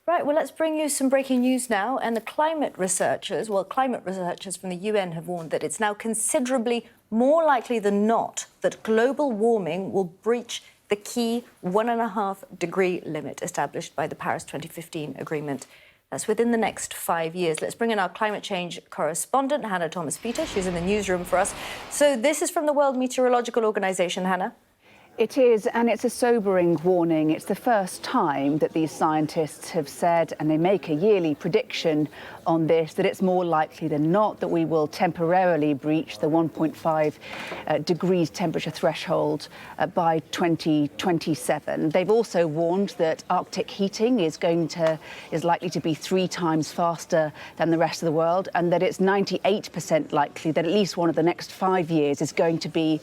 Right, well, let's bring you some breaking news now. And the climate researchers from the UN have warned that it's now considerably more likely than not that global warming will breach the key 1.5-degree limit established by the Paris 2015 agreement. That's within the next 5 years. Let's bring in our climate change correspondent, Hannah Thomas-Peter. She's in the newsroom for us. So this is from the World Meteorological Organisation, Hannah. It is, and it's a sobering warning. It's the first time that these scientists have said, and they make a yearly prediction on this, that it's more likely than not that we will temporarily breach the 1.5 degrees temperature threshold by 2027. They've also warned that Arctic heating is likely to be 3 times faster than the rest of the world, and that it's 98% likely that at least one of the next 5 years is going to be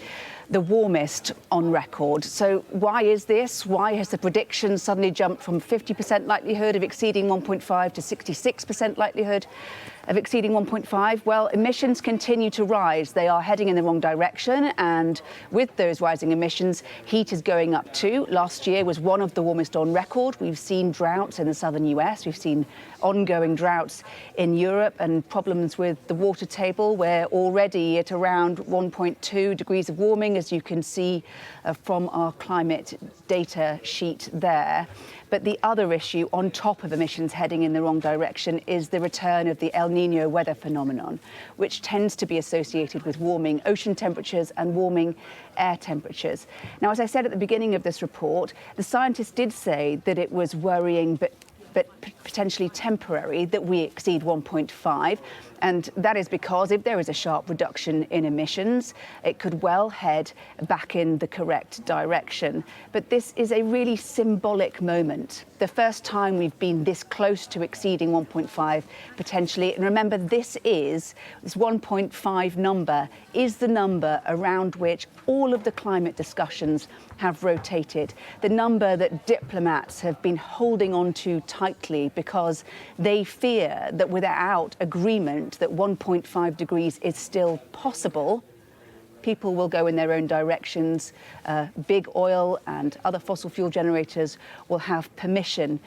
the warmest on record. So why is this? Why has the prediction suddenly jumped from 50% likelihood of exceeding 1.5 to 66% likelihood of exceeding 1.5? Well, emissions continue to rise. They are heading in the wrong direction, and with those rising emissions, heat is going up too. Last year was one of the warmest on record. We've seen droughts in the southern US. We've seen ongoing droughts in Europe and problems with the water table. We're already at around 1.2 degrees of warming, as you can see from our climate data sheet there. But the other issue on top of emissions heading in the wrong direction is the return of the El Niño weather phenomenon, which tends to be associated with warming ocean temperatures and warming air temperatures. Now, as I said at the beginning of this report, the scientists did say that it was worrying but potentially temporary that we exceed 1.5. And that is because if there is a sharp reduction in emissions, it could well head back in the correct direction. But this is a really symbolic moment. The first time we've been this close to exceeding 1.5 potentially. And remember, this 1.5 number is the number around which all of the climate discussions have rotated. The number that diplomats have been holding on to tightly because they fear that without agreement that 1.5 degrees is still possible, people will go in their own directions. Big oil and other fossil fuel generators will have permission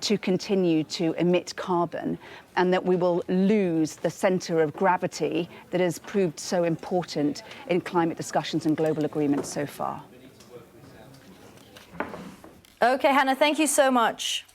to continue to emit carbon, and that we will lose the centre of gravity that has proved so important in climate discussions and global agreements so far. OK, Hannah, thank you so much.